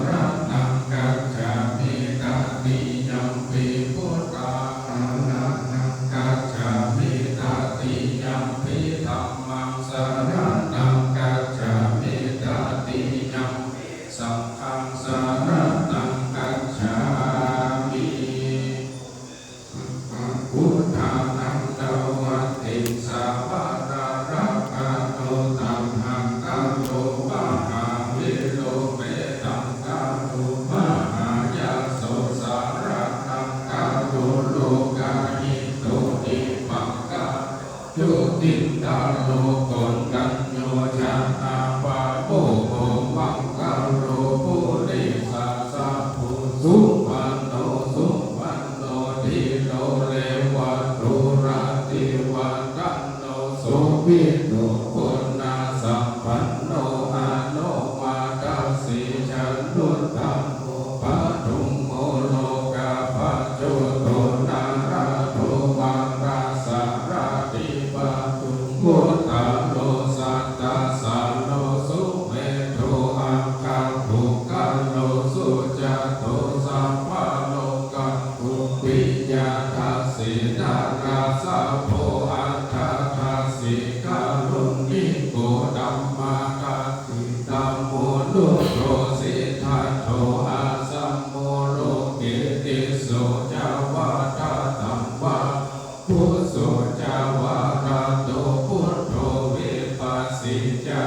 รณังกัจฉามิตติยัมปิพุทธังสรณังกัจฉามิตติยัมปิธัมมังสรณังกัจฉามิตติยัมปิสังฆังสรณังกัจฉามิพุทธังนันตวัตติสาวะราระกะโตตัมหังกะโตปะหาวิโลเปตังกะโตมหายาโสสาระนังกะโตโลกาหิโตติปังกะจุติตาโลกนกัญโยชานาปะโปโภมังกะโรปุริสัสสะภูสุปันโนสุปันโนทิโลเลวะตุระติวัตันโนสุวิโนปุณณาสัมปันโนอาโนมาตัสสิฉันตุตัมโมปะทุมโมโลกาภะโจโตนาราโทมังราสาราติปะทุมโมตาโลสัตตาสาโลสุเมโทอังคังภุกัลโลสุจโตสัมภะโลกังภุปิยาทัสสินาราสะโพอัฏฐทัสสิกาลุนิโกดัมมาทัสสิธัมโมนุโตสิทธัตโตอาสัมโมโลเกติโสจาวาทาตัมวาพุทโสจาวาทาโตพุทโธวิปัสสิจา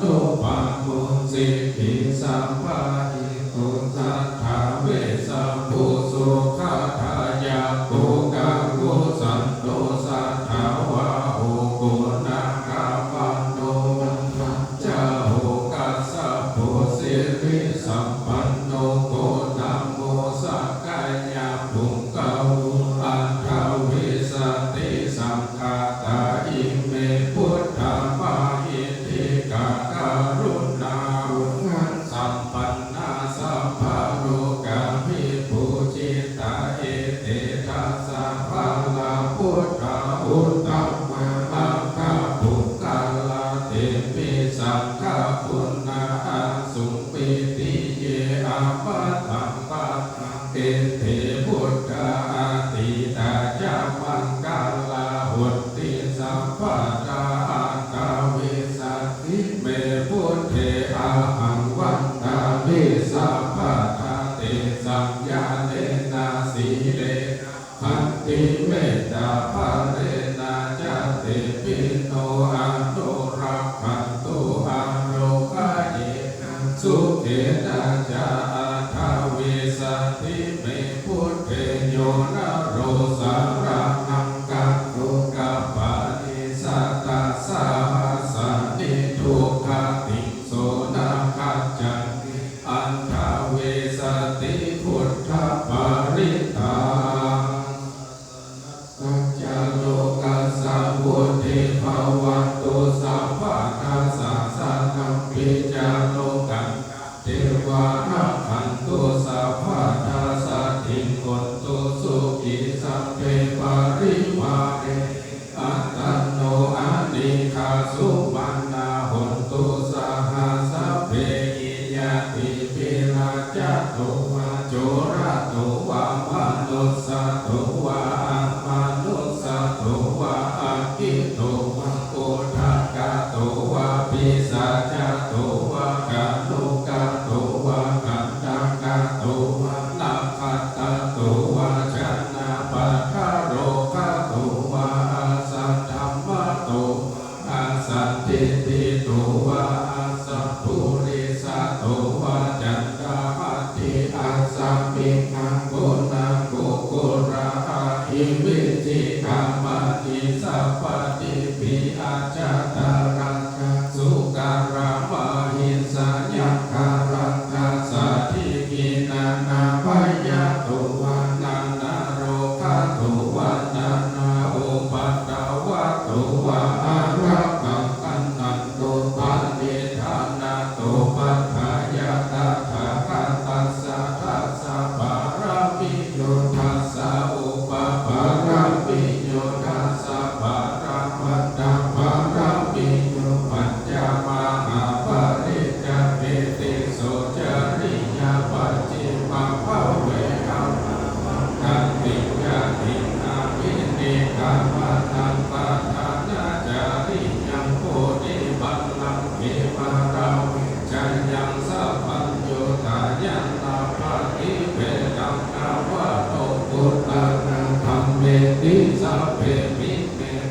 นุปัมมุสิกขิสัมปะหิตุสัทธาเวสัมปุสุขะทายาโกกังโกสันโตสัทธาวะโหโกนาคาปันโนมัจจาโหกัสสะโพสิริสัมปันโนโกธัมโมสักกายาภุกะวุอัฏฐวิสติสังฆาตาอิเมพุทธามาหิติกาการุณาอุงันสัมปันนาสัพพะโลกาภิปุจิตาเอเตทัสสะภะลาพุทธาอุตตมะมังคะปุกกะลาเตปิสังฆปุณณาสุปิติเยอาปัตตังปัตตังเอเตพุทธาติตาจามังกาลาหุตติสัมปทาอัตตาวิสัตติเมพุทเทอาหังวันตาวิสัพพะทาเตสัมญาเนนาสีเลขันติเมตตาภะเรนะจาเตปิโนอนุรักขันตุอาโรกะเยสุเขนะจาอาทาวิสัตติเมพุทเทโยนะโรสารานังกังโลกาปานิสัตตาสาหัสสานิทุกขติโสนาคัจจันติอันทาเวสติพุทธปาริตาสัจจโลกัสสะวุฒิภาวันตุสัพพะทัสสะสะนัมปิจาโลกังเทวานาคันตุสัพพะทัสสะทิงโกตุสุขิสัพเพปาริวาเรอัตตโนอานิคาสุปันนาหนตุสหัสสะเพหิยะติปิราจโตวะโจระโตวะมนุสสะโตวะมนุสสะโตวะอาคิโตวะโกทากะโตวะปิสัจจโตวะกะโลกะโตวะกันตังกะโตวะนาคัตตะโตวะชนะปัทธโรคะโตวะอาสัทธัมมะโตอาสัตติติโตวะอาสัพพุริสะโตวะจันตามัตติอาสัมมิคังโกนังโกโกระหิ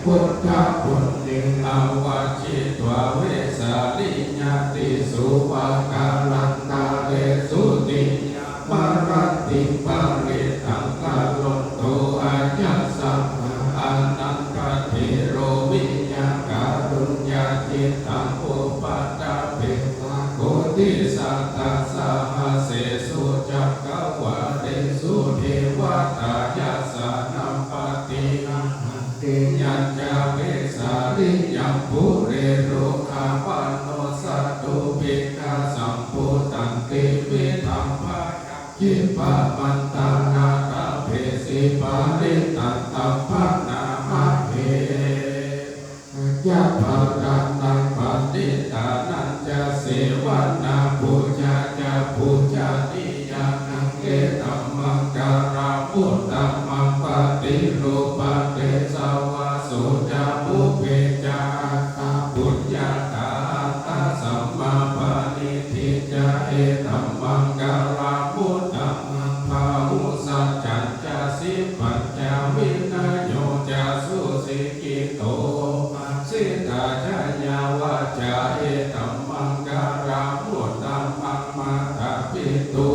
พุทธพุทธิอวชิตวเวสาลิญาติสุภกาลันตาเรสุติปารติปาริตังกาลโตอายัสสะอนันตเทโรวิญญาการุญญาจิตตังอุปัฏฐเปโกติสัตตะสหเสสุจักขวาเรสุเทวตายาสานัมปติติยัญจเวสาลิยัมปุเรโรคาปานโนสัตตุปิกาสัมพุตังติวิธัมภะยิปะมันตังนาตาเพสิปาริตันตัมภะนามะเพยัพพะรันนังปันติตานันจะเสวนาปุญญาจะปุญญานิยานังเอตัมมังการาพุทธัมมังปฏิรูปะเตสาวาโสจามุเพจาปุญญาตาตาสัมมาปานิทิจาเอตัมมังการาพุทธัมมังภาหุสัจจัญจสิปัญญาวินัยโยจาสุสิกิโตสิตาจายาวาจาเอตัมมังการาพุทธัมมังมาตาปิตุ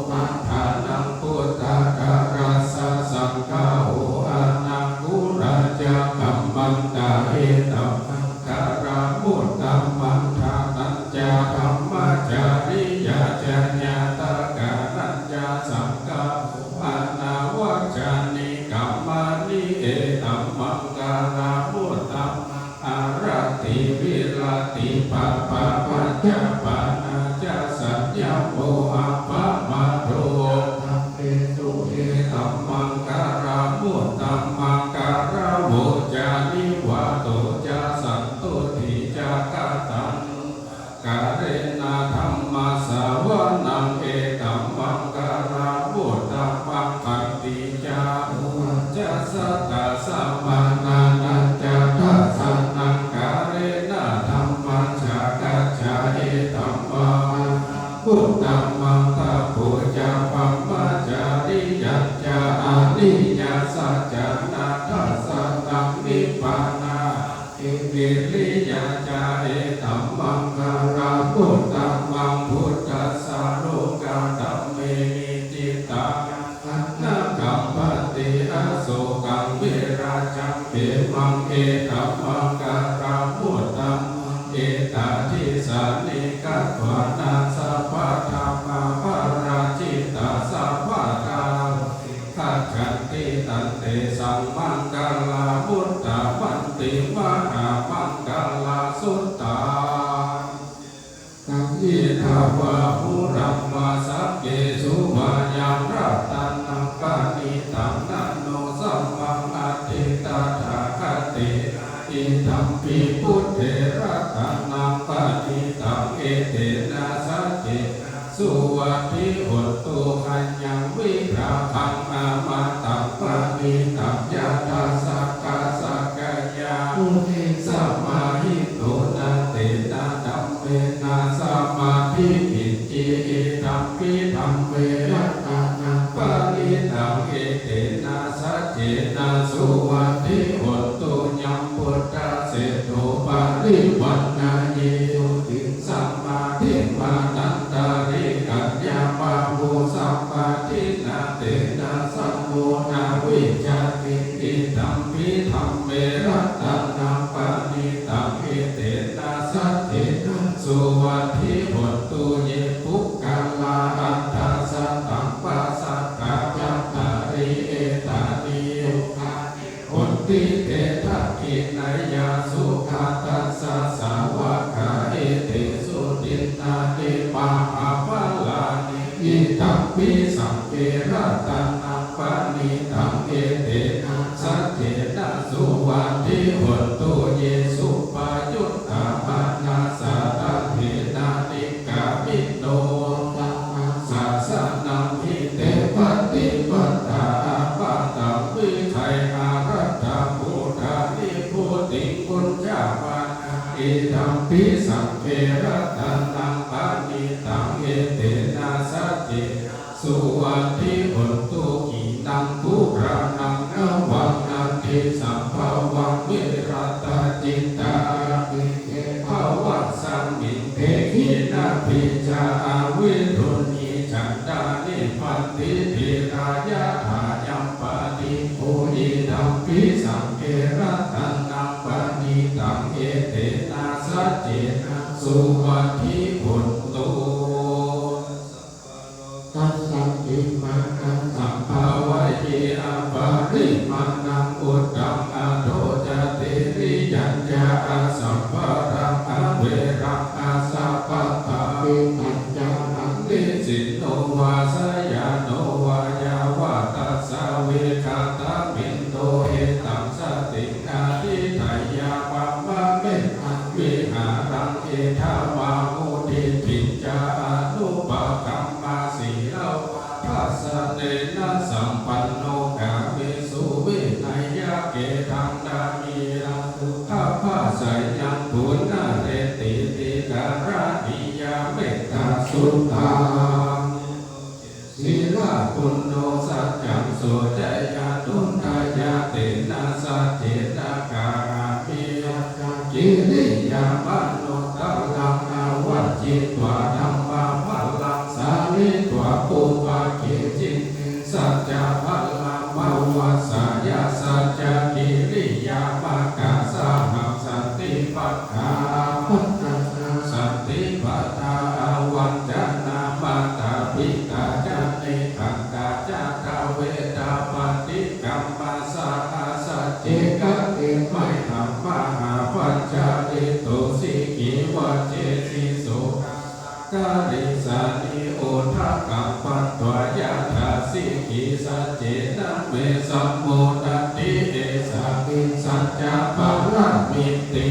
ปัฏฐานังพุทธการัสสะสังฆาโหอานังกุราจากัมมันตาเอตัมมังการาพุทธัมมังทานัญจาธัมมาจาริยาจาญาตกานัญจาสังฆาโหอานาวัจจานิกัมมานิเอตัมมังการาพุทธัมมังอารติวิรติปะปะปัญญาปานาจาสัญญาโมหะปะมาโรธัมเปสุเอตัมมังการาพุทธัมมังการาโวจานิวะโตจาสันตุทิจากาตังกาเรนะธัมมาสาวนังเอตัมมังการาพุทธัมมังขันติจาจะสัตตะสัมมานานันจาทัสสะนังกาเรนะธัมมังชากัจจาเอตัมมังพุทธัมมังตะปุจจาปัมมาจาริยัญจาอานิยาสัจจานาทัสสะนังนิพพานาอิวิริยาจาเอตัมมังการาพุทธัมมังพุทธัสสะโลกาธัมเมนิจิตตังอันนากัมปติอโศกังวิราชังเอมังเอตัมมังการาพุทธัมมังเอตทิสานิกัตวานาสัพพะธรรมาภราจิตาสัพพะทาขัจฉันติตันเตสัมมังกาลาพุทธวันติมหามังกาลาสุตตาตังยิทาวะหุรัมมาสัพเกสุมายังรัตตันนังปานิตังนันโนสัมมังอติตาถาคติอิทัมปิพุทเถระตังนังปานิตังเอเตนะสัจเจสุวัตถิโหตุขัญญังวิราคังอามาตังปานิตังยะทัสสะกาสักกายาอุเทสัมมาหิโตนะเตนะธัมเมนะสัมมาทิปิจิอิธัมปิธัมเวรัตนังปานิตังเอเตนะสัจเจนะสุวัตถิโหตุยัมพุทธะเสโตปาริวันนาเยติสัมมาทิฏฐานันตาริกัญญาปะโหสัมปะทินาเตนะสัมโมนาวิจาติอิธัมปิธัมเมรัตนังปานิตังเอเตนะสัจเจนะสุวัตถิโหตุเยปุกกาลาอัตถสัตตังปัสสักกะยัตถาริเอตานิโหติเตทะขินายาสุขาตัสสะสาวกะเอเตสุตินานิปะหาภาลานิอิทัมปิสังเกรัตนังปานิตังเอเตนะสัจเจนะสุวัตถิโหตุเยสุปายุตตามานาสาตเถนะนิกามิโนตัมมังสัสสะนังหิเตปฏิปัตตาปะตังวิไทยอารัตถาพุทธานิพุติปุญญาปานาอิทัมปิสังเกรัตนังปานิตังเอเตนะสัจเจสุวัตถิโหตุกินังทุรานังอวังนันติสัมภวังวิ โนวาสยาโนวายาวาตัสสะเวคาตามินโตเอตัมสติอาทิไทยาวัมมะเมอังวิหารังเอทาวามุทิปิจจาอนุปกัมมาสีลาวาภัสสะเนนะสัมปันโนกาเมสุวินัยยะเกทังดามีรังสุขะภาสัยยังปุณณเรติติการานิยาเมตตาสุตตังศีลาปุณโนสัจจังโสจยาตุนทายาเตนะสัจเจตากามิกิริยามโนตัลลังอาวัจจิตวาธัมมาภัลลังสามิตวาปุปะเกจิสัจจะภัลลังมาวาสายาสัจจะกิริยามากาสาหังสันติปัฏฐาสันติปัฏฐาวันจนามาตาปิตาจานิขังกาจาตาเวตาปฏิกรรมมาสาสัจเจกะเตไม่ธรรมหาปัญจาริโตสิกิวัจเจสิโสกาลิสานิโอทะกัมปัตตวายาทาสิกิสัจเจนะเมสัมโมทติเอสาปิสัจจะปารามิติ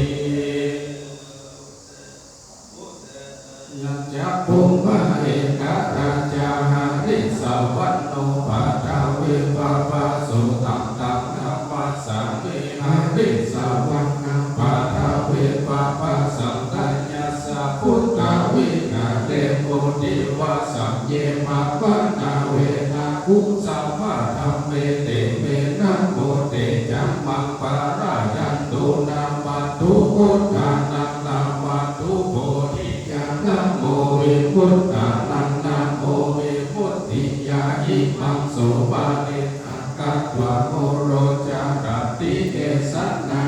ยัจจะภูมิเอกราชาหาริสวัตโนปัตตาเวปะปะสุตังตังนัมมัสสามิหาริสวัตนังปัตตาเวปะปะสังกัญญาสะพุทธาวินาเตโมติวาสัมเยมะปะนาเวนะคุสัมภะธัมเมเตเมนะโมเตจัมมังปารายันตุนามัตถุพุทธานังนามัตถุโพธิญาณโมวิพุทธานังนะโมวิพุทธิยาอิมังโสบาเนกัตวะโมโรจารติเอสันนา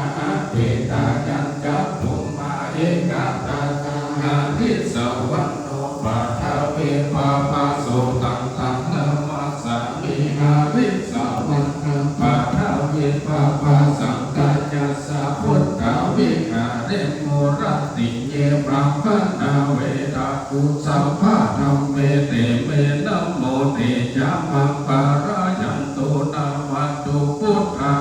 เปตายัญจัพพุมาเอกตาตาหาริสวัตโนปัทาเวปะปะโสตังตังนัมมัสสามิหาริสวัตนังปัทาเวปะปะสังกัญญาสะพุทธาวิหาเรโมรติเยปรัมปนาเวทากุสัมภะธัมเมเตเมนะโมเตจัมมังปารายันตุนามัตถุพุทธา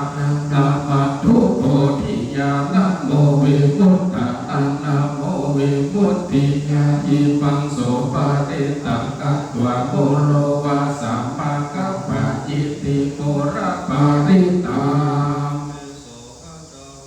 นามัตถุโพธิญาณโมวิมุตตะอันนาโมวิมุตติญาอิปังโสปะเตตังกัตถวะโมโลวาสัมมากัปปะจิตติโกระปาริตัง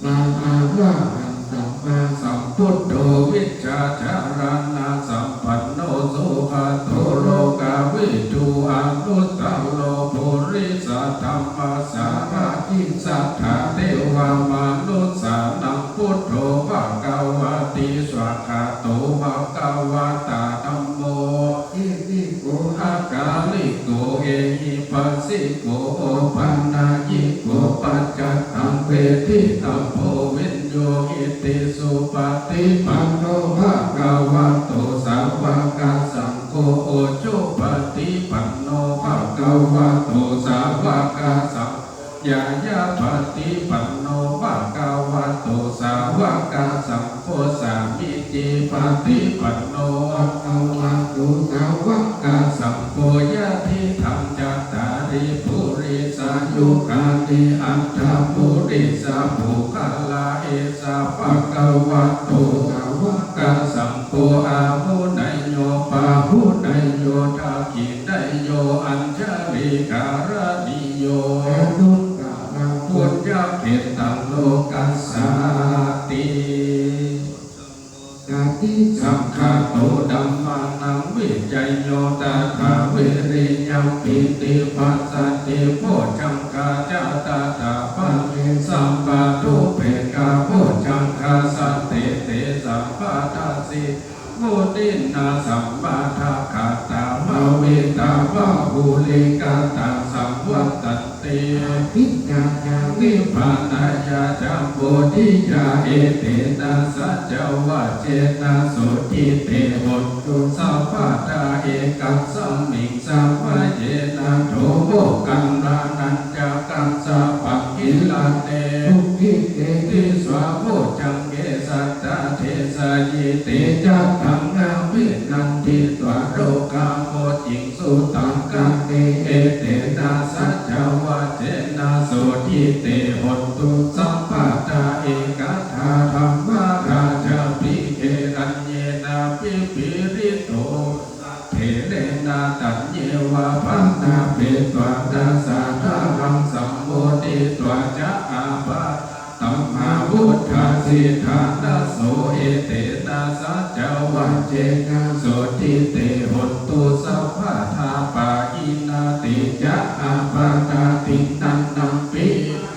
นาอาระหังสัมมาสัมพุทโธวิชชาจารณะสัมปันโนสุขโตโลกาวิทูอนุตตโลปุริสัทธัมมาสาราทิสัทธาเทวามนุสสานังพุทโธภะคะวะติสวากขาโตภะคะวะตาธัมโมอิติโกอะกาลิโกเอหิปัสสิโกปันนายิโกปัจจัตตังเวทิตัมโพวินโยอิติสุปฏิปันโนภะคะวะโตสาวกสังโฆโอโจปฏิปันโนภะคะวะโตสาวกสังยายาปฏิปันโนภะคะวะโตสาวกสังโฆสามิจิปฏิปันโนภะคะวะโตสาวกสังโฆยะทิธัมจัตตาริปุริสายุคานิอัตถปุริสาภูคาลาเอสาภะคะวะโตสาวกสังโฆอาหุไนโยปาหุไนโยทักขิไนโยอัญชริการณิโยนุตตะนังพุทธะเกตังโลกัสสาติสังฆโตธัมมานังวิจัยโยตถาเวริยังปิติปัสสติโพชังคาจาตถาปันเนสัมปะทุเปกาโพชังคาสัตเตเตสัมปะทัสสิโมตินาสัมปะทาคาตามาเวตาวะภูลิกาตาสัมวัตตันเตพิญญาญาวิปานายาจัมโพธิยาเอเตนะสัจวะเจนะโสจิเตหนตุสัพพะตาเอกัสสัมมิงสัพพะเยนะโทโมกังรานัญจกัสสะปักขิลาเตทุกิเตติสวะโพจังเกสัตตะเทสะยิเตจัตตังนาวินันติตวะโลกาโมจิ สุตังกังเอเตนะสัจวะเจนะโสทิเตหนตุสัพพะตาเอกทาธรรมราชปิเกรัญเยนะปิปิริโตเทเรนะตัญเยวะพันนาเปตวะดัสสะทารังสัมโมติตวะจะอาภาตัมมาพุทธาสิทธานะโสเอเตนะสัจวะเจนะโสทิเตหนตุสัพพะทาปายินาติจะอาปาตาตินันนัมปิ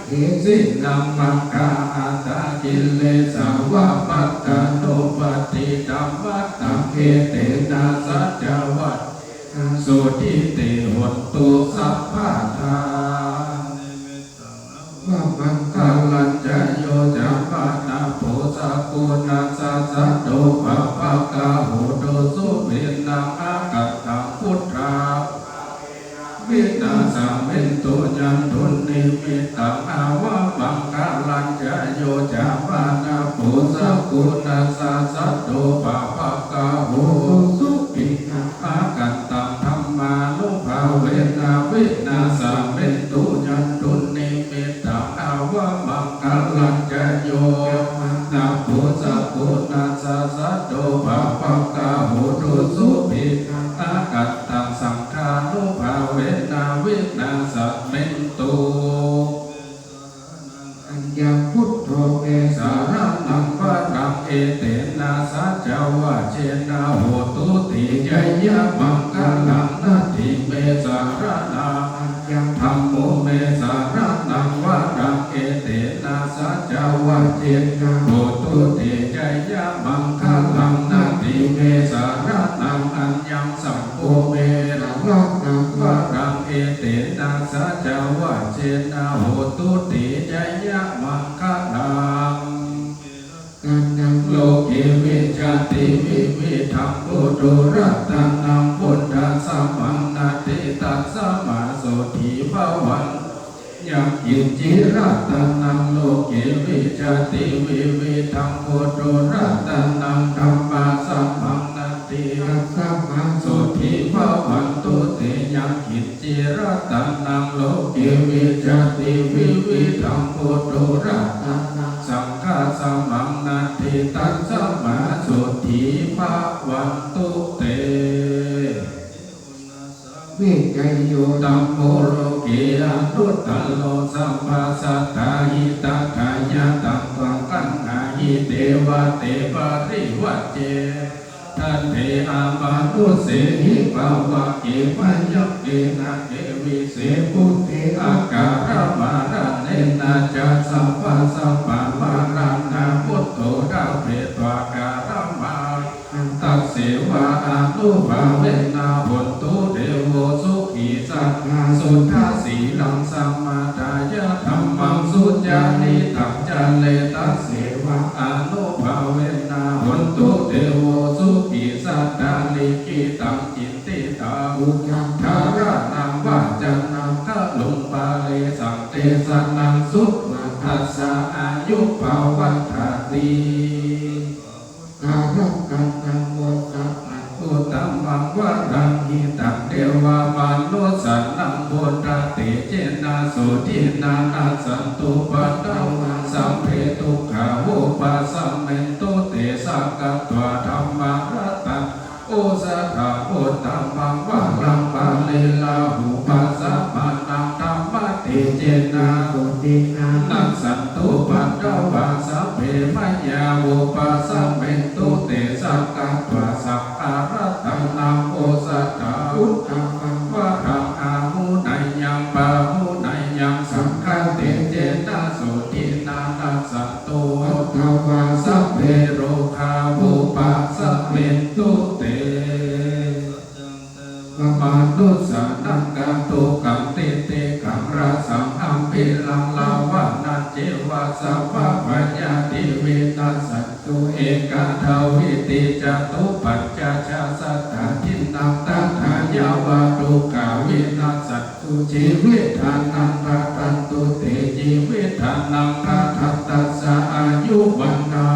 เอสินัมมังกาอาตากิเลสาวะปัตตาโนปฏิธัมมัตตังเอเตนะสัจวะโสทิเตหนตุสัพพะทาว่ามังคลัญจะโยจะปานาโพสะกุณัสสะสัตโตภะภะกะโหโตสุเวนังอากัตตังพุทธาวินาสัมเมตุยันทุนนิมิตังอาวะมังคลัญจะโยจะปานาโพสะกุณัสสะสัตโตภะภะกะโหสุปินังอากัตตังธัมมานุภาเวนะวินาสัมเมตุยันทุนนิมิตังอาวะมังคลัญจะโยนาโพสะกุณัสสะสัตโตภะภะกะโหตุสุปินังอากัตตังสังฆานุภาเวนะวินาสัมเมตุอัญญพุทโธเมสารนังวะรังเอเตนะสัจวะเจนะโหตุติยยะมังคลังนาทิเมสารนังอัญญธัมโมเมสารนังวะรังเอเตนะสัจวะเจนะโหตุติยยะมังคลังนาทิเมสารนังอัญญังสัมโพเมระวังนังวะรังเอเตนะสัจวะเจนะโหตุติยยะมังคลังกันยังโลกิวิจติวิวิธังพุทโธรัตนังพุทธัสสะมังนาติตัสสะมาโสทิภวันยังกินจิรัตนังโลกิวิจติวิวิธังพุทโธรัตนังธัมมาสัมมังนาติตัสสะมาโสทิภวันตุเตยังกินจิรัตนังโลกิวิจติวิวิธังพุทโธรัตนังสังฆาสัมมังนาติตัสสะมาโสทิภวันตุเตวิจัยโยตัมโมโลกิยานุตตโลสัมปัสสะตาหิตากายะตังตังกัณหาหิเทวะเตปะริวัจเจทันเทอามานุเสหิภาวะเกปัญญเกนะเกวิเสปุติอาการะมาระเนนะจัสสัพพะสัพพะมารานะพุทโธดาเปตวาการะมาตัสเสวะอนุภาเวนะหนตุเทโวสุขีสัพพะสุทธาสีลังสัมมาทายะธัมมังสุจานิตังจาเลตัสเสวะอนุภาเวนะหนตุเทโวสุขีสัตตาลิกิตังจิตติตังอุจังทาระนังวาจันนังคะลุงปาเลสังเตสนังสุมาทัสสะอายุภาวัฏฐาติการังกันนังโมตัสสะอุตตัมมังวะรังหิตังเทวามนุสสันนังโพธาเตเจนะโสทินานาสันตุปัตตวาสัมเพตุขาโวปัสสัมเมตุเตสักกะตวะธัมมารัตตังโอสะถาโอตตัมมังวะรังปาเลลาหูปัสสะมานังธัมมะเตเจนะโสทินานัสสันตุปัตตวาสัพเพมยาโวปัสสัมเมตุเตสักกะตวะสัพพะรัตตังโอสะถาอุตตัมมังวะรังอาหุนัยยังปะหุนัยยังสังฆะเตเจนะโสทินานัสสันตุอัตถวาสัพเพโรคาโวปัสสัมเมตุเตมานุสานังกัตโตกังเตเตกังราสังอัมปิลังลาวะนัจเจวะสัพพะปัญญาติเวนัสสัตตุเอกาทาวิติจตุปัจจชาสัตถะทินังตัทายาวะตุกาเวนัสสัตตุชีวิทานังรัตันตุเตชีวิทานังรัตัตตัสสะอายุวันนา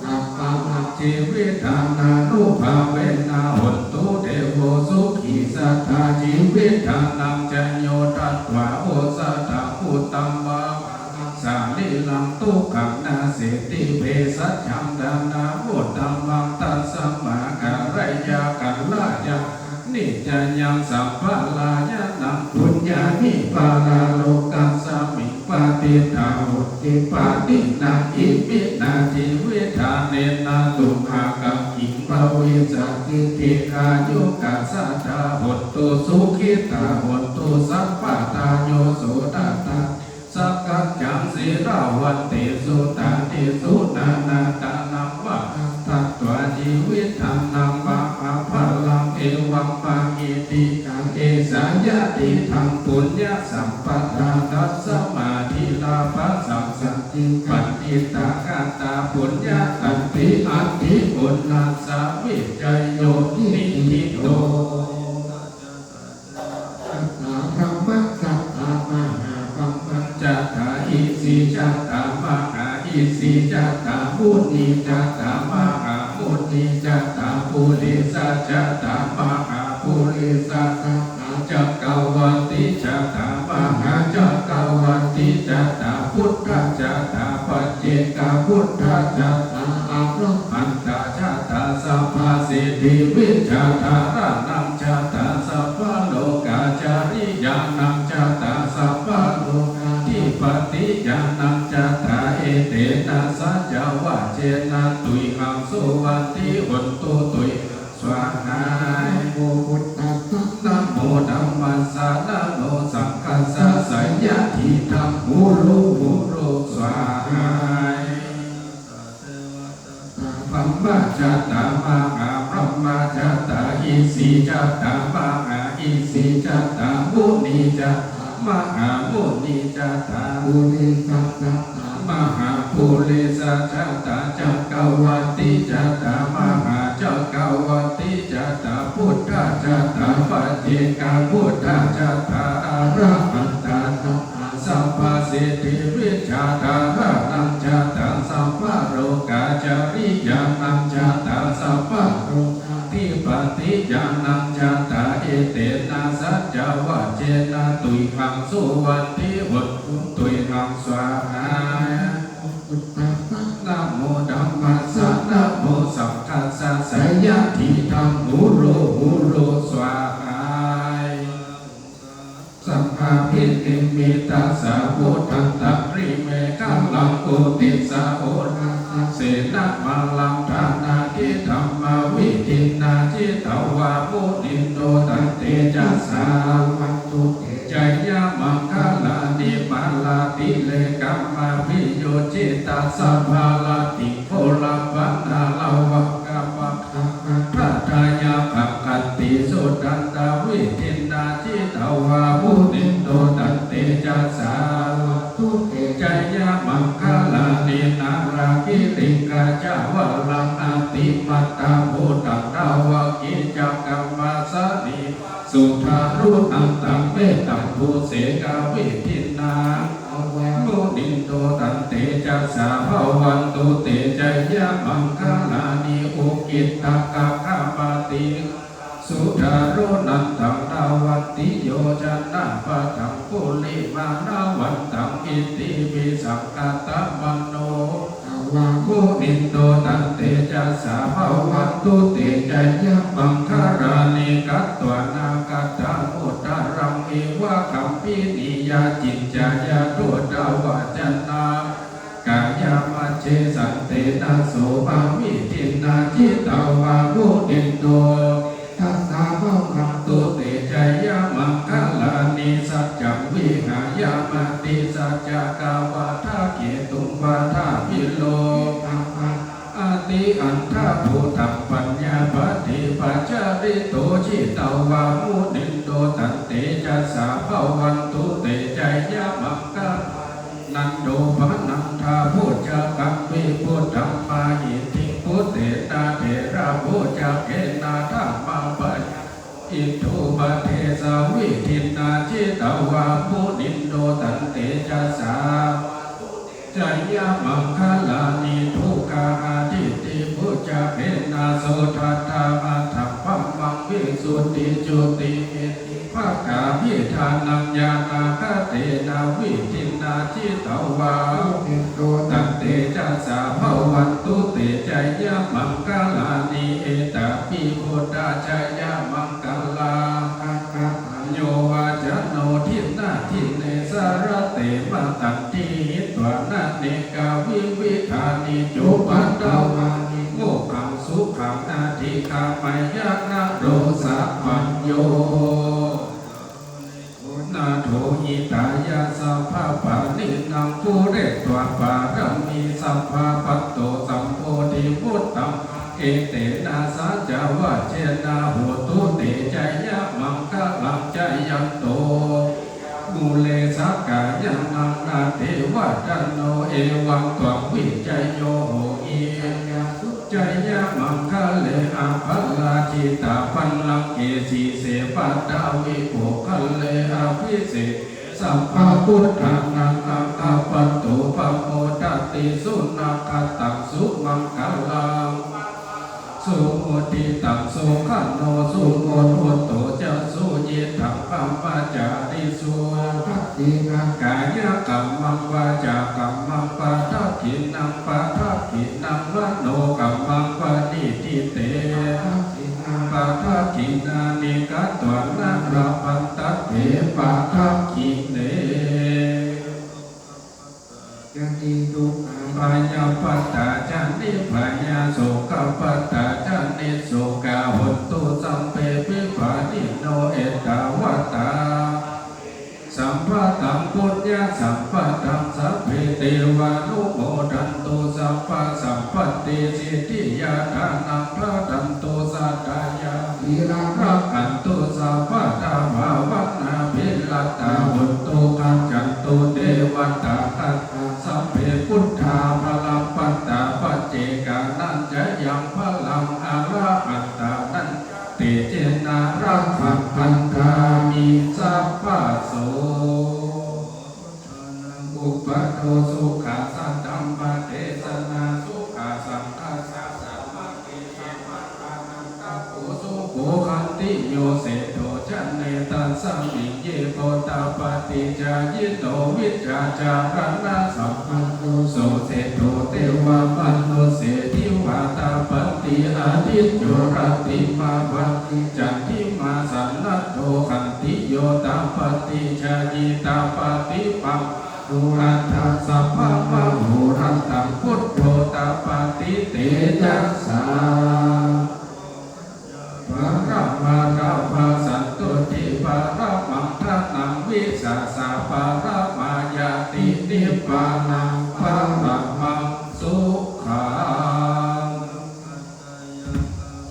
อัปปะมัชีวิทานานุภาเวนะหนตุเทโวสุขีสัทธา ชีวิตานังจะโยตัตวะโอสัตถะพุตตัมวะสาลิลังตุขังนาเสติเพสัจฉังดานาพุตตัมมังตัสสมาการยากัลลายานิจยังสัพพลายะนังปุญญานิปาลาโลกัสสมิปาติตาหุติปาตินาอิมินาทิเวทาเนนาตุภากังอิภเวสัติติกายุกัสสะตาหุตตุสุขิตาหุตตุสัพพตาโยโสตตาสักกัจจังสีราวันติสุตาติสุนานาตานัมวะตัตวะชีวิตานังวะอาภัลลังเอวังปามิติเอสายะติทังปุญญสัมปทานัสสมาธิลาภสัมสัจจิปันติตากาตาปุญญตันติอัตถิปุณณสาวิจโยนิทิโตธรรมะสัตตามหาปัมปัญจตาอิสิจัตตามหาอิสิจัตตามุนีจัตตามหามุนีจัตตาปุริสัจจัตตามหาปุริสัจจักกวันติจัตตามหาจักกวันติจัตตาพุทธจัตตาปัจเจกพุทธจัตตาอัปโรอันตจัตตาสัพพสิทธิวิจัตตารานังจัตตาสัพพโลกาจาริยานังจัตตาสัพพโลกาทิปติยานังจัตตาเอเตนะสัจวะเจนะตุยหังสุวันติหุนตุตุยสวาหายโมพุทธัสสะนะโมธัมมัสสะนะโมสังฆัสสะสัยยะทิธังหูรูหูรูสวาหายพัมมาจัตตามหาพรหมจัตตาอิสิจัตตามหาอิสิจัตตามุนีจัตตามหามุนีจัตตาปุริสัจจัตตามหาปุริสัจจัตตาจักกวันติจัตตามหาจักกวันติจัตตาพุทธจัตตาปัจเจกพุทธจัตตาอะระหันตาสัพพสิทธิวิชาตาระนังจัตตาสัพพโลกาจาริยานังจัตตาสัพพโลกาทิปติยานังจัตตาเอเตนะสัจจวะเจนะตุยหังสุวันติหุตตุยหังสวาหายนะโมธัมมัสสะนะโมสังฆัสสะสัยยะทิธังหูโรหูโรสวาหายสัมภาพิติมิตาสาโวทันตะริเมกัลลังโกติสาโอนาเสนามาลังทานาทิธรรมวิทินาจิตวามุนิโนตันเตจัสสาวันตุเตจยามังคลานิมาลาติเลกัมมาพิโยจิตาสัพพาลาติโพลาปันนาลาวะกัมมะพระทายาภักขันติสุตันตาวิทินาจิตวามุนิโนตันเตจัสสาทุเตจยามังคลานินาราคิริกาจาวลังอาติมัตตาโพตังดาวะกิจักกัมมาสนิสุทารุอันตังเมตังภูเสกาวิทินาโมนิโตตันเตจัสสาภวันตุเตจยามังคลานิโอกิตตกะคาปติสุทารุนันตังดาวันติโยจันนาปะทังปุลิมานาวันตังอิติปิสังกตมโนโมนิโตตันเตจัสสาภวันตุเตจยามังคลานิกัตตวนากัตตังอุตตรังเอวะคัมปินิยาจิตจายาโตดาวะจันนากายามัจเจสันเตนะโสภามิทินาจิตาวามุนิโตทัสสะภวันตุเตจยามังคลานิสัจจังวิหายามติสัจจกาวาทาเกตุวาทาพิโลอาติอันทาภูตังปัญญาปฏิปัจจาริโตจิตาวามุนิโตตันเตจัสสะภวันตุเตจยามังคนันโดภนันทาโพจากัมวิพุทธัมมาหิติพุทเตนาเถระโพจาเกนาธรรมาปัญอิทุปเทสาวิทินาจิตาวามุนิโตตันเตจัสสะจยามังคลานิทุกขาทิติพุจาเกนาโสทัตตามัทธัมมังวิสุทธิจุติมิติภ ทานังญาณาคเตนาวิทินนาจิตวาตันเตจัสสะภวันตุเตจัยยะมังคลานิเอตปิพุทธาจัยยะมังคลาโยวาจโนทินาทิเนสารเตมะตันติหิตวานาเนกาวิวิธานิจุปัตตวานิโมขังสุขังนาทิกามายะนาโรสะปัญโยนาโถหิตายาสัพพะปานินังปุเรตวะปารมีสัพพะปัตโตสัมโพธิพุทธังเอเตนะสัจวะเจนะโหตุเตจัยยะมังคลังจัยยันโตมูเลสักกายังนังนาเทวะจันโนเอวังตวังวิจัยโยโหอิจัยยะมังคเลอาภัลลาจิตาปันลังเอสีเสปัตตาวิโภคัลเลอาภิเศษสัมภาพุทธังนังอังคาปันโตปะโมทัตติสุนัขตังสุมังคลังสุโมติตังโสขันโนสุโมโทโตจะสุเยถังปัมปะจาริสุภัตตินังกายกัมมังวาจากัมมังปะทักขินังปะทักขินังวโนกัมมังปะนิทิเตปะทักขินานิกัตตวนาราปันตเถปะทักขิเนยันติทุกขังพายาปัตตาจันติพายาโสกปัตตาจันติโสกาหุนตุสัมเปปิปานิโนเอตาวตาสัมภะตังปุญญาสัมภะตังสัพเพเทวานุโมทันตุสัพพะสัมปัตติสิทธิยาทานังพระดันตุสัตตายาวิรังรักขันตุสัพพะธรรมาวัฏนาภิลตาหุนตุขันจันตุเทวตาคัตสัพเพพุทธาพลังปัตตาปัจเจกานันจะยังพลังอาระหัตตานันเตเจนารังขังพันธามิสัพพะโสอุปโตสุขาสัตตัมปะเทสนาสุขาสังฆาสะสัมมาทิสัมมาทานังกัปปุสุโขขันติโยเสโตจันเนตัสสัมมิเยโกตาปฏิจายิโตวิจาจารณะสัมปันโนโสเสโตเทวะปันโนเสทิวาตาปฏิอาทิตโยรติมาวันติจันทิมาสันนัตโตขันติโยตาปฏิจายิตาปฏิปังดุรันทัสสะภะมะโหรันตังพุทโธตาปฏิเตจัสสะภะระมาราภาสันตุติภะระมังทันังวิสัสสะภะระมายาตินิพพานังภะระมังสุขัง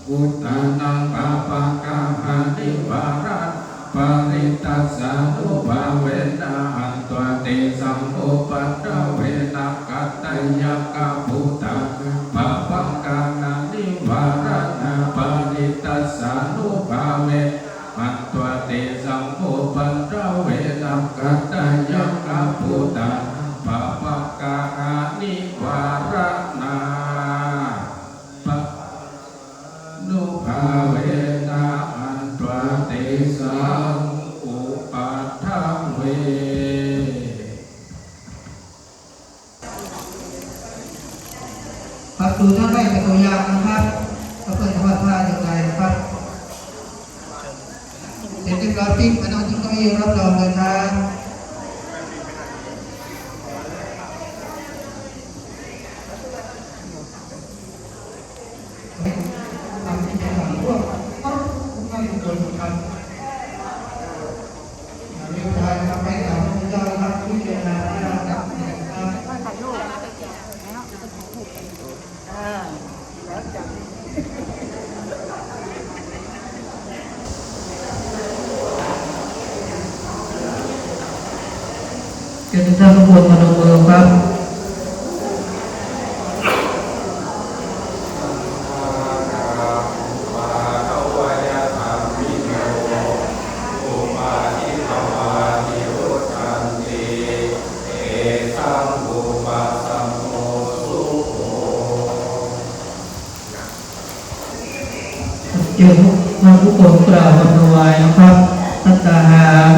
อุตตานังปะปะกะหานิวารังปาริตัสสะนุภาเวนะหันตัวเตสัมโอปัตตเวนะกัตตยกะพุตตะปะปังกานานิวาระนะปาริตัสสะนุภาเวหันตัวเตสัมโอปัตตเวนะกัตตยกะพุตตะปะปังกานิวาระนะนุภาเวนะอันตวเตสังอุปัฏฐเวประตูท่านได้ประตูยาวนะครับก็เพื่อนว่าท่าอย่างไรนะครับเสร็จเรียบร้อยปิ๊บมานั่งที่เก้าอี้รับรองเลยครับทำที่เป็นพวกนั่งอยู่บนครับเรียบร้อยนะครับไปถามพระเจ้าครับที่เรียนมาที่เราดับนะครับถ่ายรูปเกิดท่านขบวนมาดูมือครับ เจอพระผู้คนกล่าวคำถวายนะครับสัตตาหาร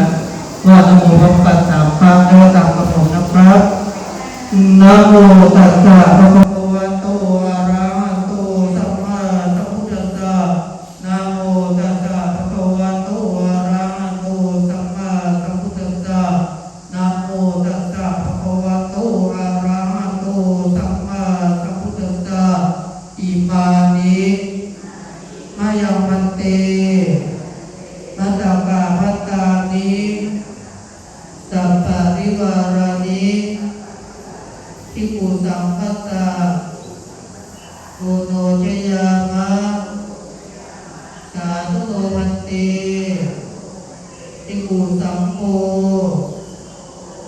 ภิกขุสังโฆ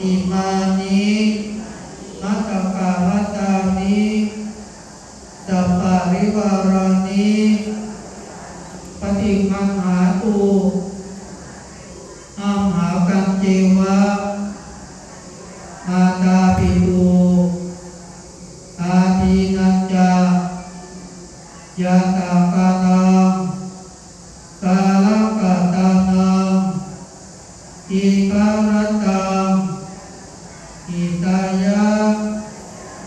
อิมานิมัคคะกามัตตานิสัพปะริวารานิปฏิคันหาตุอัมหากังเจวะอาตาปิตุอาทินัจจายาตากานังกาลกาตานังอิการตังอิตายะ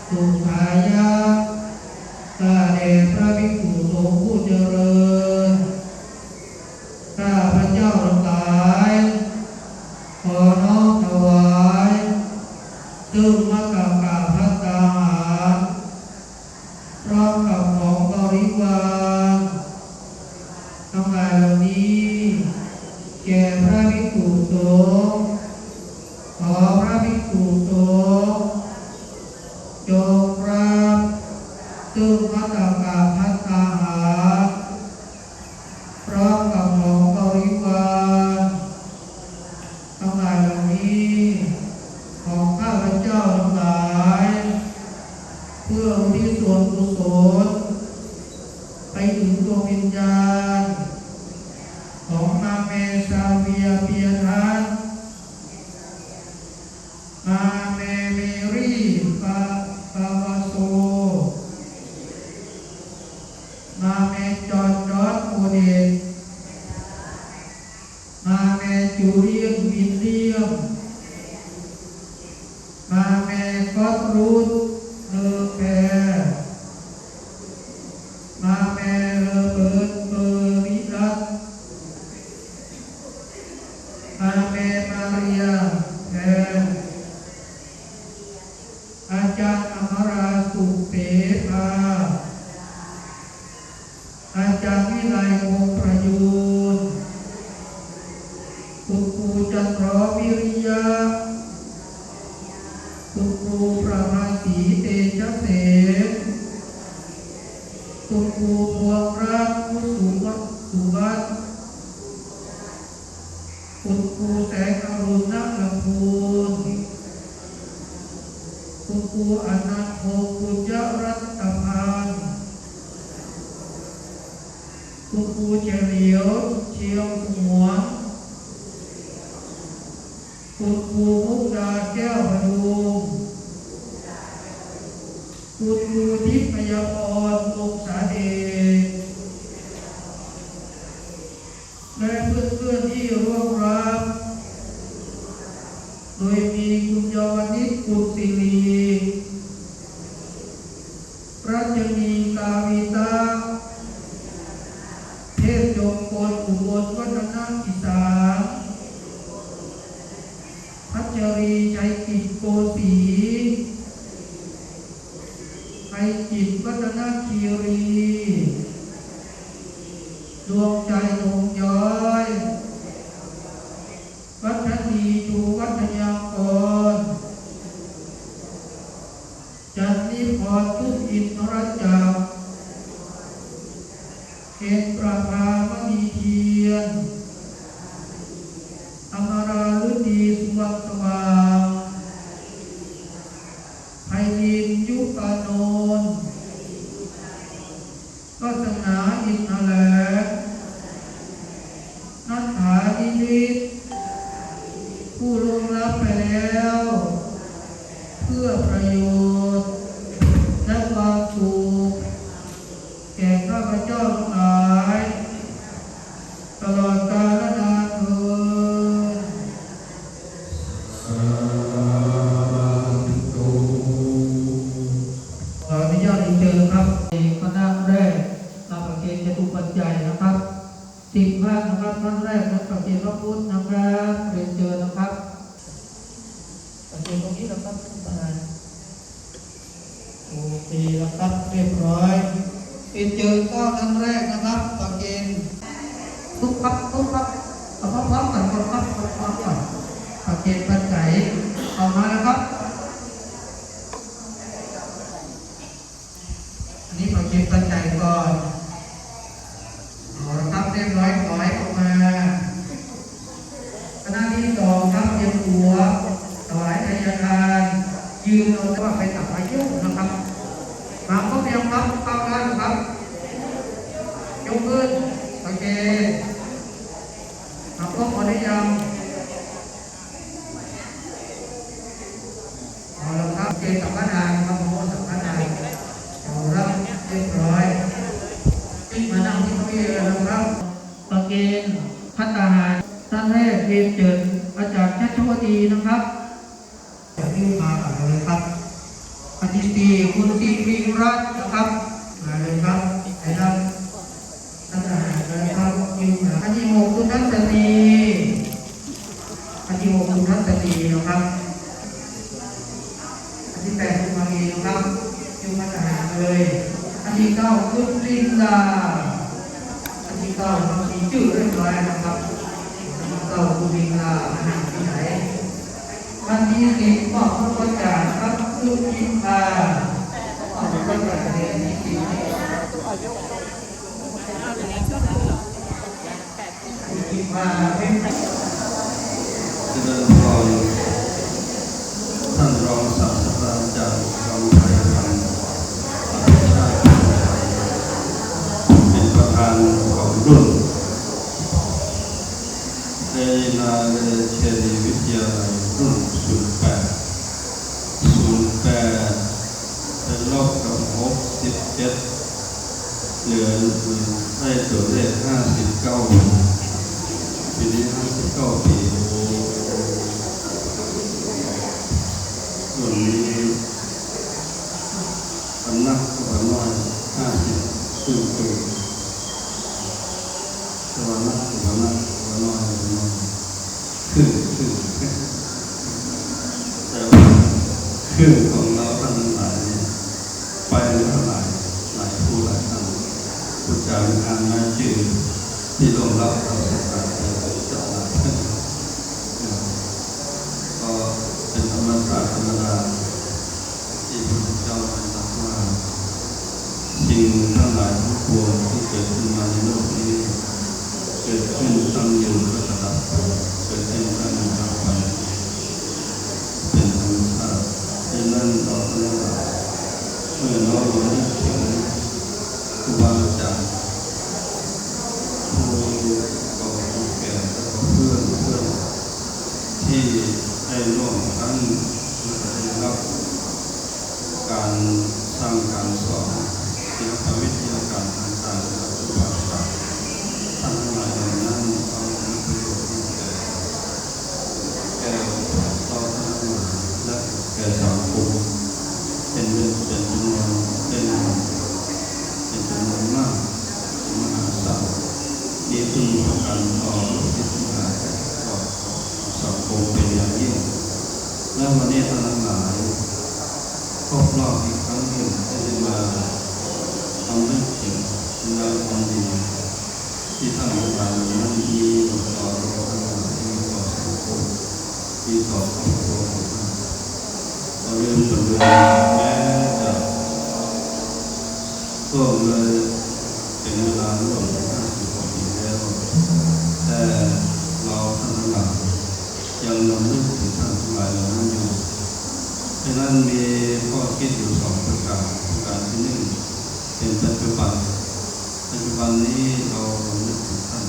สุขายะข้าแต่พระภิกษุสงฆ์ผู้เจริญข้าพระเจ้าทั้งหลายขอน้อมถวายซึ่งมัคคะกาภัตตาหารพร้อมกับของบริวารทั้งหลายเหล่านี้แก่พระภิกษุสงฆ์ขอพระภิกษุสงฆ์จงรับซึ่งมัคคะกาภัตตาหารพร้อมกับของบริวารทั้งหลายเหล่านี้ของข้าพเจ้าทั้งหลายเพื่ออุทิศส่วนกุศลไปถึงดวงวิญญาณของมาเมซาเวียเปียทัสมาเมเมรีปาวาโซมาเมจอนจอร์ดโอเดตมาเมจูเลียนวิลเลียมมาเมก็อตรูธเลอแพรมาเมเลอเบิร์ตเบอร์ริรัตมาเมมาเรียแพรอาจารย์อมราสุเปภาอาจารย์วิไลวงศ์ประยูรคุณครูจันทรวิริยะคุณครูประภาสีเตชะเสนคุณครูพวงรักผู้สุวัฒน์คุณครูแสงอรุณนักลำพูนคุณครูอนันต์โภคุญยรัตพานคุณครูเฉลียวเชียงสงวนคุณครูมุกดาแก้วพดุงคุณครูทิพยพรวงศาเดชและเพื่อนๆที่ร่วมรับโดยมีคุณยาวนิชกุลศิริรัชนีกาวิตาเทพยงกลอุบลวัฒนกิสานพัชรีชัยกิจโกสีไพจิตวัฒนคีรีดวงใจทงย้อยวัฒนีชูวัฒยากรจันนิพรทุกอินทรจักรเกศประภามณีเทียนอมราฤดีสุวรรณสว่างไพลินยุปานนท์วัฒนาอินทแหลกนัทธานิมิตรผู้ล่วงลับไปแล้วเพื่อประโยชน์และความสุขแก่ข้าพเจ้าทั้งหลายตลอดกาลนานเทอญสาธุ ขออนุญาตเชิญครับในคณะแรกนำประเคนจตุปัจจัยนะครับ10 ท่านนะครับท่านแรกนะครับประเคนพระพุทธนะครับเรียนเชิญนะครับประเคนตรงนี้นะครับท่านประธานโอเคแล้วครับเรียบร้อยเรียนเชิญก็ท่านแรกนะครับประเคนทุกครับเอาพร้อมๆกันก่อนครับพร้อมๆก่อนประเคนปัจจัยเอามาแล้วครับอันนี้ประเคนปัจจัยก่อนเอาละครับเรียบร้อยขอให้ออกมา คณะที่สองครับเตรียมตัวถวายทายทานยืนเราว่าเป็นอัปอายุนะครับมาก็เตรียมครับเข้าด้านครับยกขึ้นโอเคมาก็พอได้ยังเอาละครับเกณฑ์สัมปทานครับโมสัมปทานเอาละเรียบร้อยขึ้นมานั่งที่เก้าอี้เลยนะครับประเกณฑ์พัฒหารท่านแรกเรียนเจิดอาจารย์ชัชวดีนะครับจะนิ้วมาก่อนเลยครับอันที่สี่คุณสิริรัตน์นะครับมาเลยครับไปรับพัฒหารเลยครับยืนอันที่หกคุณทัศนีอันที่หกคุณทัศนีนะครับอันที่แปดคุณมารีนะครับยืนพัฒหารเลยอันที่เก้าคุณลินดาอันที่เก้ามีชื่อเรียบร้อยนะครับเราคุณลินดามานั่งที่ไหนวันที่สิบมอบพระประกาศครับคุณกินพามอบพระประกาศในที่สิบคุณกินพาเป็นเจริญพรท่านรองศาสตราจารย์กำไพพันธ์ชาติเป็นประธานของรุ่นในนาเรเชนีวิทยาลัยรุ่น08เป็นรอบกับ67เหลือได้ตัวเลข59ปีนี้59ปีส่วนนี้อันนักตัวน้อย50คือตัวนักตัวน้อยคือแต่ว่าคือของเราท่านหลายไปเท่าไหร่หลายผู้หลายท่านผู้จาริกน้าชื่อที่ลงรับเราสักการะจะหลายท่านก็เป็นธรรมดาที่พระพุทธเจ้าได้ตรัสว่าสิ่งทั้งหลายทั้งปวงที่เกิดขึ้นมาในโลกนี้เกิดขึ้นตั้งอยู่ก็จะดับไปเกิดขึ้นตั้งอยู่ดับไปเป็นธรรมชาติดังนั้นเราทั้งหลายเมื่อเรานึกถึงครูบาอาจารย์ผู้เก่าผู้แก่และเพื่อนที่ได้ร่วมกันได้รับการสร้างการสอนศิลปวิทยาการต่างๆและครูบาอาจารย์ท่านทั้งหลายเหล่านั้นเอาเป็นประโยชน์แก่เราทั้งหลายและแก่สังคมเป็นจำนวนมากมหาศาลที่พึ่งประกันต่อที่ทำงานต่อสังคมเป็นอย่างยิ่งและวันนี้ท่านทั้งหลายครบรอบอีกครั้งหนึ่งที่จะมาทำนึกถึงงานความดีที่ท่านทั้งหลายนั้นมีต่อเราทั้งหลายมีต่อสังคมมีต่อครอบครัวของท่านเราลืมจนลืมแม้จะร่วมเลยเป็นเวลาร่วม50 กว่าปีแล้วแต่เราท่านทั้งหลายยังนำนึกถึงท่านทั้งหลายเหล่านั้นอยู่ฉะนั้นมีข้อคิดอยู่2 ประการที่1เป็นปัจจุบันนี้เรานึกถึงท่าน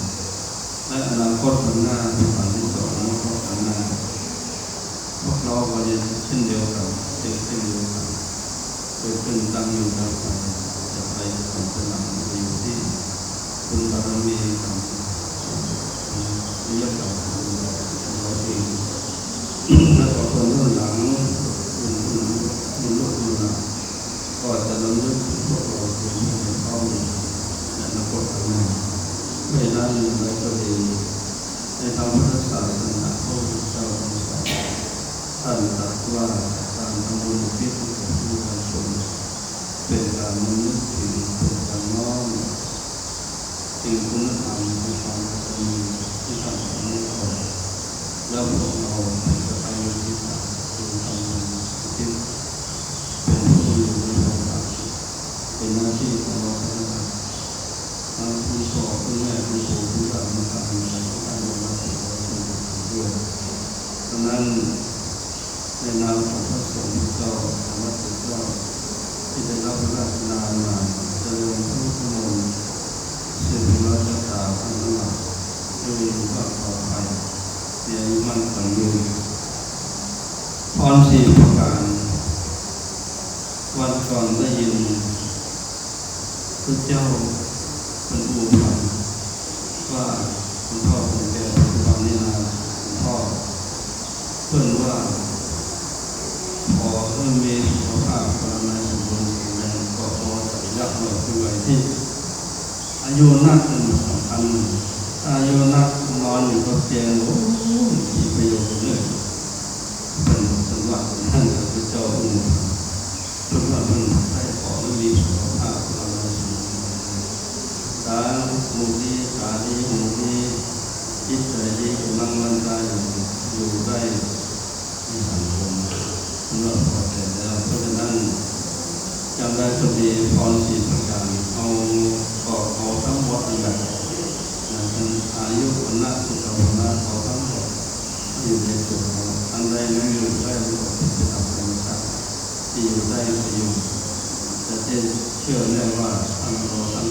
และอนาคตข้างหน้าเป็นอันที่2อนาคตข้างหน้าพวกเราก็จะเช่นเดียวกันเช่นเดียวกันเกิดขึ้นตั้งอยู่แล้วไปจะไปเป็นสนามอยู่ที่คุณบารมีของเรื่องของเราเองและต่อคนรุ่นหลังรุ่นลูกรุ่นหลานก็จะนำเรื่องพวกเราเป็นผู้เข้าในอนาคตข้างหน้าเพราะฉะนั้นเราก็ดีในทางพุทธศาสนาพระพุทธเจ้าท่านตรัสว่าการทำบุญอุทิศให้แก่ผู้บริสุทธิ์เป็นการนึกถึงเป็นการน้อมสิ่งคุณธรรมในความดีที่ท่านสอนเราแล้วพวกเราเป็นกตัญญูรู้ตนคือทำบุญอุทิศเป็นผู้อยู่ในโลกเป็นหน้าที่ของเราทั้งนั้นทั้งผู้พ่อผู้แม่ผู้ปู่ผู้ย่าผู้ตาผู้ยายผู้อาจารย์ผู้ ด้วยดังนั้นในนามของพระสงฆ์เจ้าธรรมะเจ้าที่ได้รับพระราชทานมาเจริญพระพุทธมนต์สืบราชกาลทั้งหลายด้วยความปลอดภัยมีอายุมั่นขวัญยืนพรสี่ประการวันก่อนได้ยินพระเจ้าเป็นอุปถัมภ์ว่าคุณพ่อคุณแก่ความนิราคุณพ่อเพื่อนว่าพอเมื่อมีสุขภาพความในสมบูรณ์แข็งแรงก็พอจะยักษ์หน่อยด้วยที่อายุนักเป็นสำคัญอายุนักนอนอยู่กับเตียงโอ้มีประโยชน์เลยเป็นสมบัติท่านพระเจ้าองค์เพื่อว่ามันได้ขอและมีสุขภาพความในสมบูรณ์ตาหูดีตาดีหูดีจิตใจดีกำลังวันใจอยู่ได้ในสังคมเมื่อพอใจแล้วเพราะฉะนั้นจำได้ก็ดีพรสี่ประการเอาทั้งหมดนี่แหละเป็นอายุวันละสุขภาพเอาทั้งหมดอยู่ในจุดอันใดไม่อยู่ได้ก็เป็นธรรมชาติที่อยู่ได้ก็อยู่จะเชื่อแน่ว่าทั้งเราทั้ง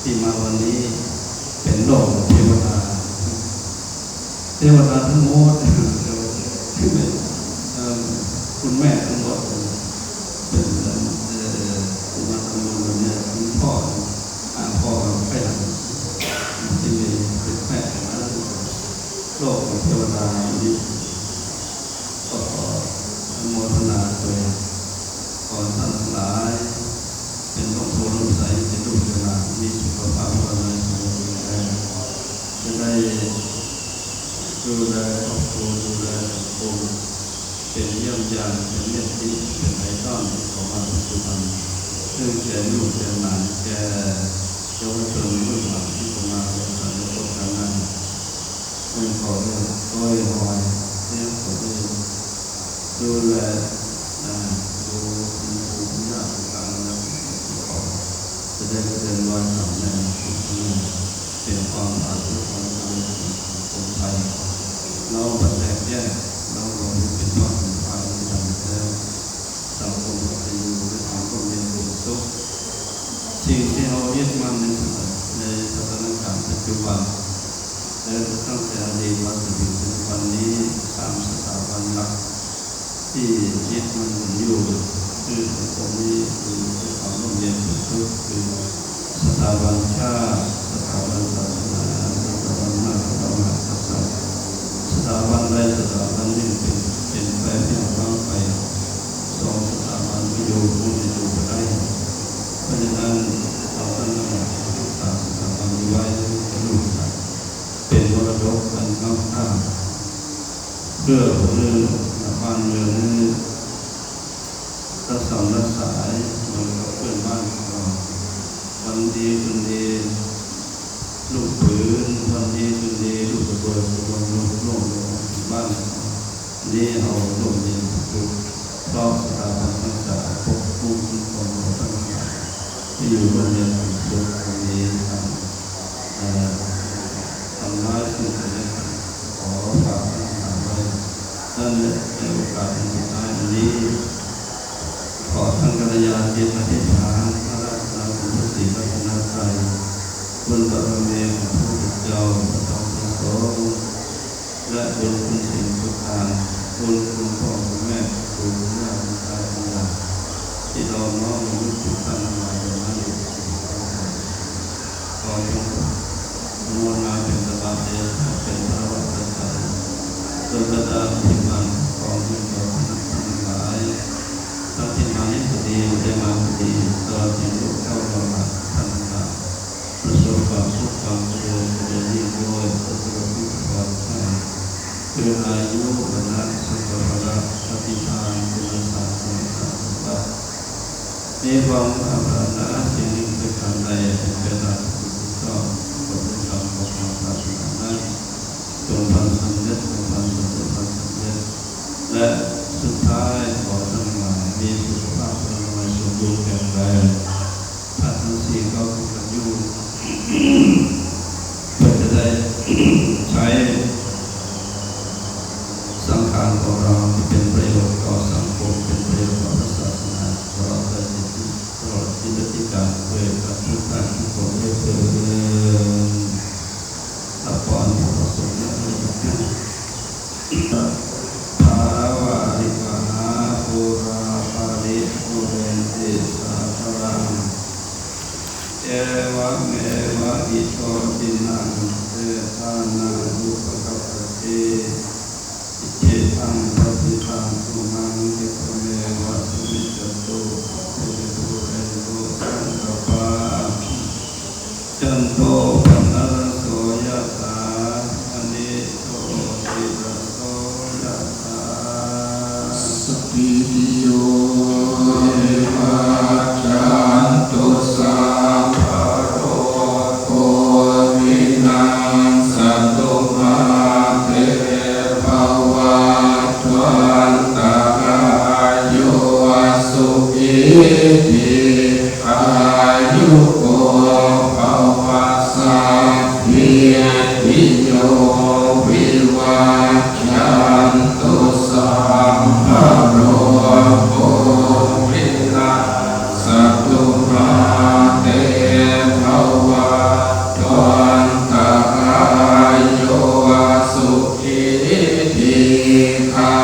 ที่มาวันนี้เป็นโลกเทวดาทั้งหมดคุณแม่ทั้งหมดเป็นมาทำบุญวันนี้คุณพ่อพ่อแม่ที่มีเป็นแม่นะโลกของเทวดานี้ก็ขออนุโมทนาด้วยขอท่านทั้งหลายเป็นต้องโพลใสเป็นลูกเทวดามีสุขภาพวันในสมบูรณ์แข็งแรงจะได้ดูแลครอบครัวดูแลสังคมเป็นเยี่ยมยามเป็นเยี่ยมที่เป็นไอดอลของมาปัจจุบันซึ่งแก่ลูกแก่หลานแก่เยาวชนรุ่นหลังที่จะมาเป็นการประกอบการงานเป็นขอเรื่องก้อยหอยเรื่องขอเรื่องดูแลดูคุณครูคุณย่าต่างๆแล้วขอจะได้เดินรอยสำเร็จเป็นความอาภัพความเจริญของสังคมไทยเราบัดแตกแยกเราเป็นความเป็นความที่ทำแล้วสังคมก็จะอยู่ด้วยความร่มเย็นเป็นสุขสิ่งที่เรายึดมั่นในสถานการณ์ปัจจุบันและตั้งแต่อดีตมาถึงวันนี้3 สถาบันหลักที่ยึดมั่นอยู่คือสังคมนี้คือความร่มเย็นเป็นสุขคือสถาบันชาติสถาบันศาสนาสถาบันพระมหากษัตริย์สถาบันใดสถาบันหนึ่งเป็นไปเพียงว่างไป2 สถาบันไม่อยู่คงจะอยู่ไปได้เพราะฉะนั้นเราต้องรักษาสถาบันนี้ไว้ให้ลูกหลานเป็นมรดกอันล้ำค่าเพื่อเรื่องบ้านเมืองนี้รักษารักษาเหมือนกับเพื่อนบ้านของเราวันดีคืนดีลูกปืนวันดีคืนดีลูกระเบิดลงบ้านนี้เอาลงดินทุกรอบสถาบันตั้งแต่ปกป้องคุ้มครองเราตั้งแต่ที่อยู่โรงเรียนทุกวันนี้ทำร้ายสิ่งที่ขอฝากท่านไว้นั่นในโอกาสสุดท้ายนี้ขอท่านกัลยาณมิตรอธิษฐานพระรัตนคุณพระศรีรัตนตรัยบุญบารมีของพระพุทธเจ้าพระธรรมพระสงฆ์และบุญคุณสิ่งทุกทางบุญคุณพ่อคุณแม่คุณย่าคุณตาคุณยายที่เราน้อมนึกถึงท่านมาอย่างนั้นขอจงอนุโมทนาเป็นสบายเป็นพระวัตรใจโดยประการที่มันของที่เราทั้งหลายทั้งที่มานี้ก็ดีได้มาก็ดีตลอดที่ลูกเข้ามาท่านทั้งหลายประสบความสุขความเจริญยิ่งด้วยประสบความสำเร็จคืออายุวันละสุขภาพปฏิภาณคุณศาสตร์สมบัติมีความปรารถนาสิ่งหนึ่งเป็นการใดเป็นการก็ขอเป็นการขอความปรารถนานั้นจงพันสำเร็จจงพันสำเร็จพันสำเร็จและสุดท้ายขอทั้งหลายมีสุขภาพร่างกายสมบูรณ์แข็งแรงท่านทั้งสี่ก็เป็นกันอยู่เพื่อจะได้ใช้ การของเราที่เป็นประโยชน์ต่อสังคมเป็นประโยชน์ต่อศาสนาตลอดชีวิตที่การเกิดกับทุกท่านทุกคนได้เกิดละครพระสงฆ์และพระยุทธภาวะริกาปุราปาริปุเรนติสาคลังเอวะเมวะอิโตตินังเตตานังอุปกัปปติอิจิตังปฏิตังตุมังคิปะเมวะสมิจจตุปุริปุเรนตุสังกปาจันโตปนะระโสยถาอนิโสติระโสยถาสัพพิติโยวิวัจจันตุสัพพะโรโควินัสตุมาเตภวัตวันตรายโยสุขิติอายุโกภวสัพพิติโยวิวัจจันตุสัพพะโรโควินัสตุมาเตภวัตวันตรายโยสุขิติอา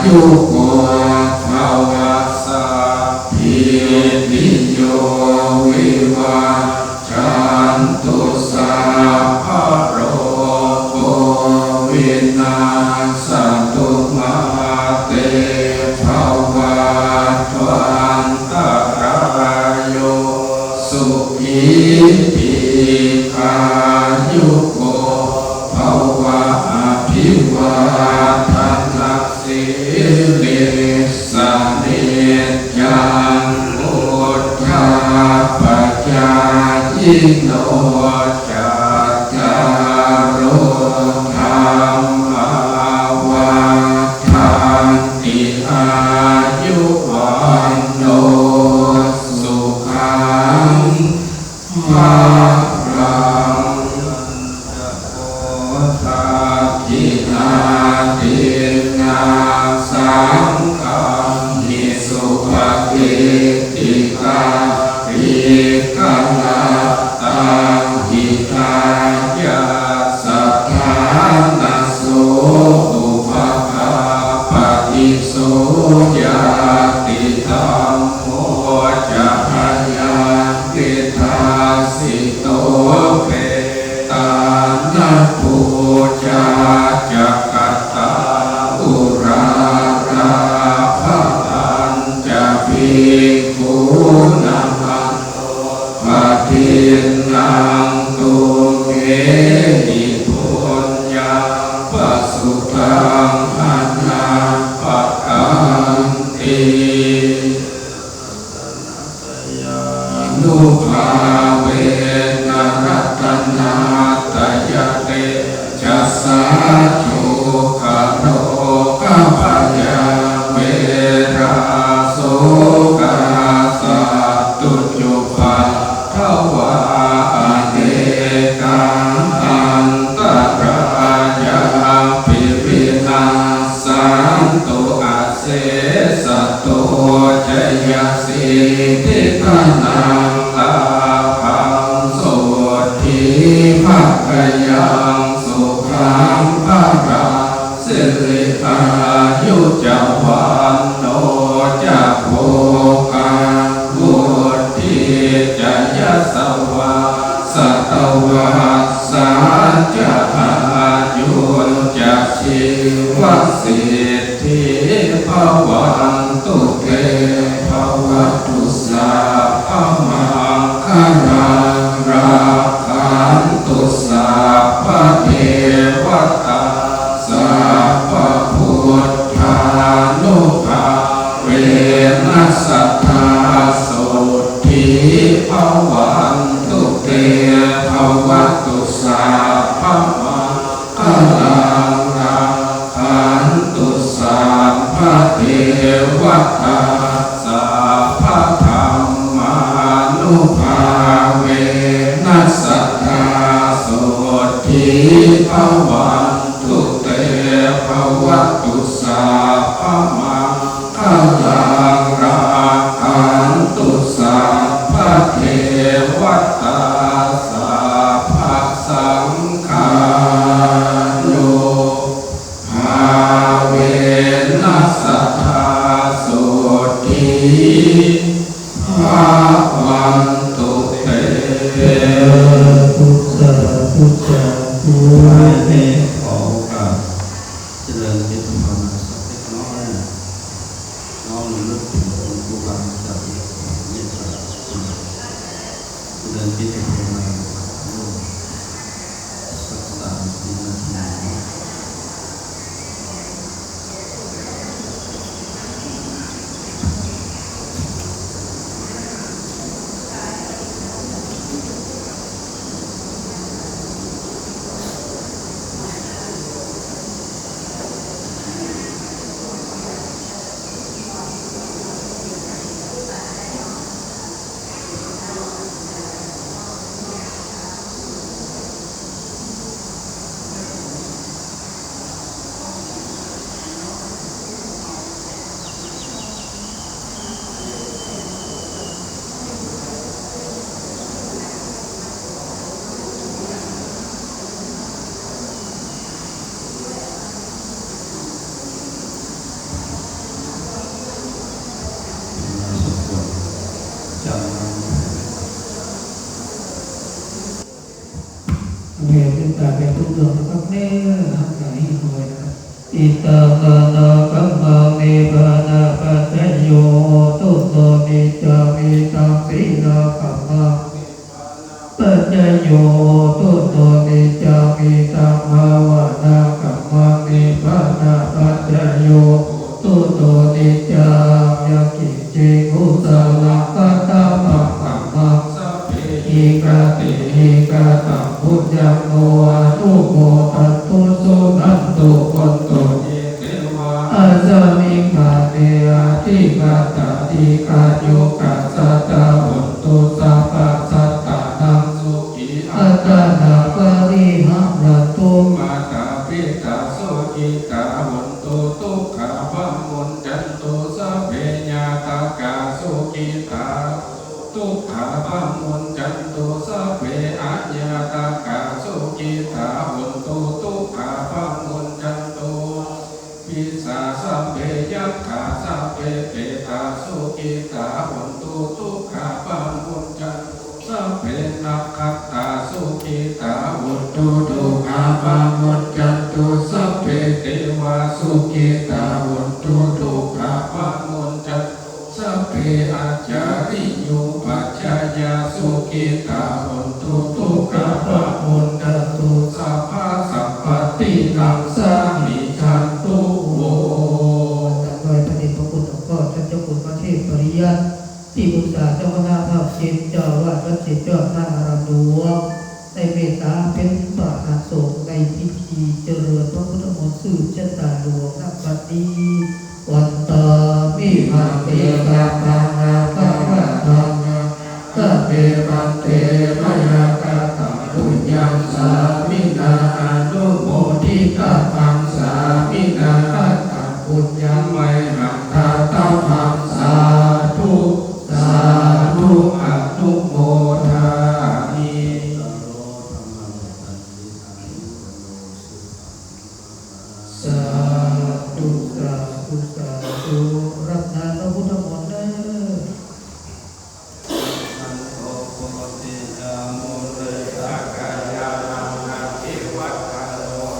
ยุโกภวสัพพิติโยวิวัจจันตุสัพพะโรโควินาสตุมาเตภวัตวันตรายโยสุขิติอายุโกภวะอภิวาทนาสิริสเนจังอุทธาปจายโนจัตตารโอธรรมาวันติอายุวันโนสุขังภาลังจะโพธาทินาตินาสังฆานิสุภกิติกาภิกขาตังหิตายาสัทธานาโสอุปกาปฏิโสยาติธัมโมจะพยาติทาสิโตเปตานัพพุจาจักขตาอุราราภพันจะภิกขุนามังปฏินังตุเกหิปุญญาปสุตังอนาปกันตินุภาเวนะรัตนาตยเตจัสสะโชคโรกพยาเวราโสกาสัตตุจุปัฏฐวาเนกังอันตรายาภิวินาสันตุอาเสสโตจยสิทธิทานังลาภังโสทิภะกยังสุขังภะราสิริอายุจวันโนจะโภคังวุฒิจะยะสวะสัตวัสสะจะอายุจะชีวสิทธิภวันตุเตภวตุสัพพมังคารังราคันตุสัพพเทวตาสัพพพุทธานุภาเวนัสสัทธาโสทิภวันตุเตภวตุสัพพมังคารังราคันตุสั ริญจิตภาวนาสักเล็กน้อยน้อมระลึกถึงองค์ครูบาอาจารย์เมตตาเดินจิตภาวนาสัก30 นาทีเวทิตาเวทุเรื่องนะครับเน่หักไหลหน่อยนะครับอิตาคานาคัมมาเมปานาปัจจโยตุโตนิจามิตังสีนาคัมมาปัจจโยตุโตนิจามิตังภาวนาคัมมาเมปานาปัจจโยตุโตนิจามยกิจิมุตาลังกัตตาปังคัมมาอิกาติอิกาตังพุทธังโมอานุโมทันตุสุนันตุคนตุอาจามิกาเนอาทิกาตาติกาโยกาสัตตาหุนตุสัพพะสัตตานังสุขีอัตตานาปริหังรันตุมาตาปิตาสุขิตาหุนตุทุกขาภัมมุนจันตุสัพเพญาตากาสุขิตาทุกขาภัมมุนจันตุสัพเพอัญญาตากาสุขิตาหุนตุทุกขาภัมมุนจันตุปิสาสัพเพยัคขาสัพเพเปตาสุขิตาหุนตุทุกขาภัมมุนจันตุสัพเพนักขัตตาสุขิตาหุนตุทุกขาภัมมุนจันตุสัพเพเทวาสุขิตาหุนตุทุกขาภัมมุนจันตุสัพเพอาจาริโยปัจจายาสุขิตาหุนตุทุกขาภัมมุนจันตุสัพพะสัพพตินังสามิจันตุโวตัดโดยพระเดชพระคุณหลวงพ่อท่านเจ้าคุณพระเทพปริยัติที่ปรึกษาเจ้าคณะภาคเจ็ดเจ้าอาวาสวัดเจ็ดเจ้าท่าอารามหลวงได้เมตตาเป็นประธานสงฆ์ในพิธีเจริญพระพุทธมนต์สืบชะตาหลวงณบัดนี้วันตามิภังเตกาปังอาภาวัตังตะเปปันเตมยากาตังปุญญังสามินาอนุโมทิตาปังสามินาอัตตังปุญญังไมหังทาตาปังสาธุสาธุอนุโมทามิสาธุสาธุสาธุรับทานพระพุทธมนต์เด้อ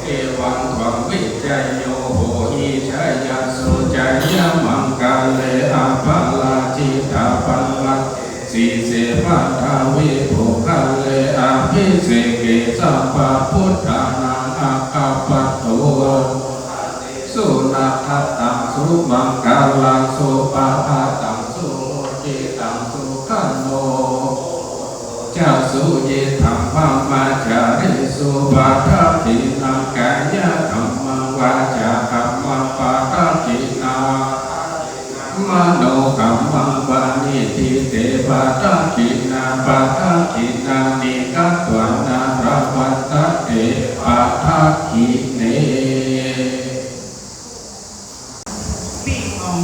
เอวังวังวิจายโยโหหิชัยยัสสุจายามังกาเลอาภาลาจิตาปัลลังสีเสปัตถาวิโภคาเลอาภิเสเกสัพพะพุทธานังอาคาปัตโตสุนัขตังสุมังกาลังสุปาปาตังสุจิตังสุขันโนเจ้าสุเยธรรมังมาจาริสุปาทัพทินังกายะธรรมังวาจาคัมมังปาทัพทินังมโนคัมมังวานิติเตปาทัพทินาปาทัพทินานิกัตวานาพระวัตตะเตปาทัพทิเนปีของ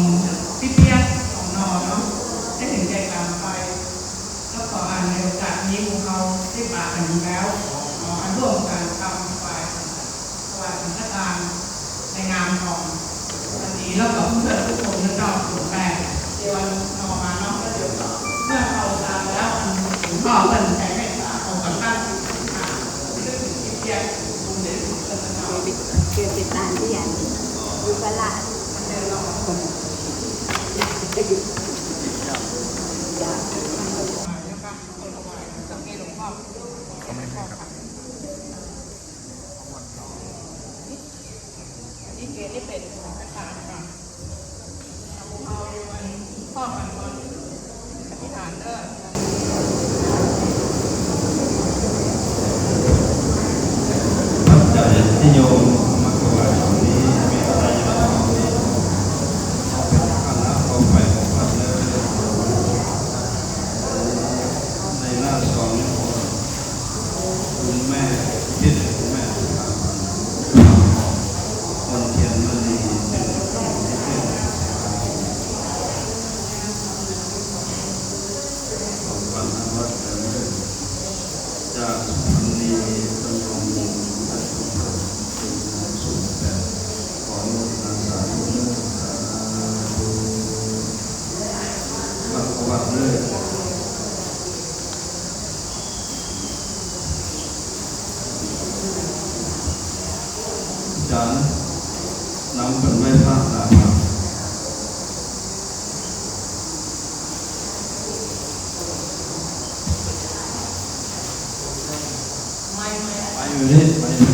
พี่เปียกของนอเนาะได้ถึงใจกลางไปแล้วขออ่านในโอกาสนี้พวกเขาได้ปากกันแล้วขอร่วมกันทำฝ่ายถวายสังฆทานในงานของวันนี้แล้วก็เพื่อนทุกคนและเจ้าสุดแปลเดี๋ยวนอมาเนาะก็เดี๋ยวเมื่อเขาตามแล้วถึงพ่อเป็นแผ่เมตตาของกับท่านซึ่งพี่เปียกคุณเดชคุณเจ้าเกิดติดตามที่ยัน วลามันเดินรอสังเกตหลวงพ่อเขาไม่ให้ครับนี่เกศนี่เป็นพระธาตุค่ะเอาพ่อมันมาอธิษฐานเด้อปัจจัยที่โยมมาถวายตรงนี้มีอะไรบ้างเอาเป็นคณะเอาไปของวัดเลยในหน้าสองคุณแม่คิดคุณแม่คนเทียนมณีวันนั้นวัดจากสุพรรณีตำบลมุงและสุพรรณเป็นสุขแต่ของนาสาธุเลิศวัดเลิศจานนำเป็นไม่พลาดนะครับไปอยู่นี่ไปอยู่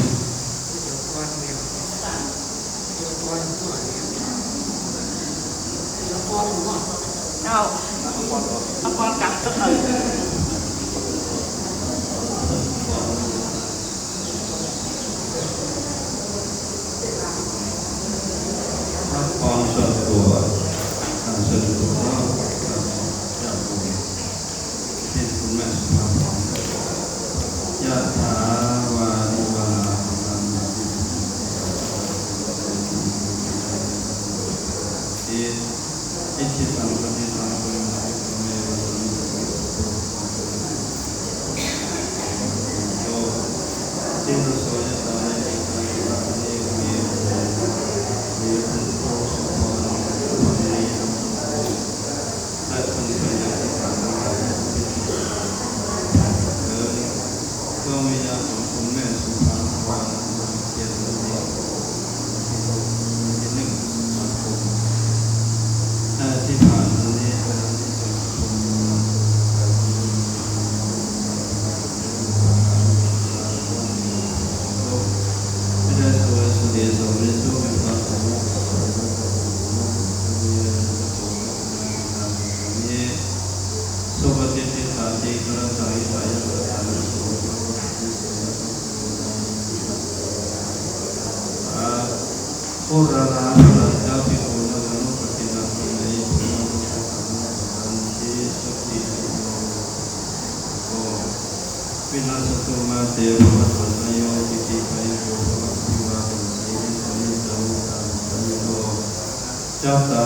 เอาพรกลับก็รับพรส่วนตัวส่วนตัวก็จากคุณเป็นคุณแม่สุภาพรยะถาวาริวานันติอิจิตังปฏิตังตุมหังคิปะเมวะสมิจฉาโยติรโสยะตายะอิตังปะเนเมเยตุโตสุโภนังปะเนยัมและท่านเป็นญาติกันทั้งหลายดวงวิญญาณของคุณแม่สุภาพรเย็นวันนี้ที่1 สิงหาคมที่ผ่านมานี้เป็นที่จะชมไม่ได้สวยสุดเดียวสวยสุดเป็นความสมบูรณ์สุปฏิทินตาติกระจายสายกระจายสุปุราณาพระเจ้าพิบูลอนุปตินาทีในพุทธศาสนาอันที่สุขีโอวินาศตุมาเตวะสันโยติติปโยภวะพิวาสันติสมิจโตตาสันโยจัตตา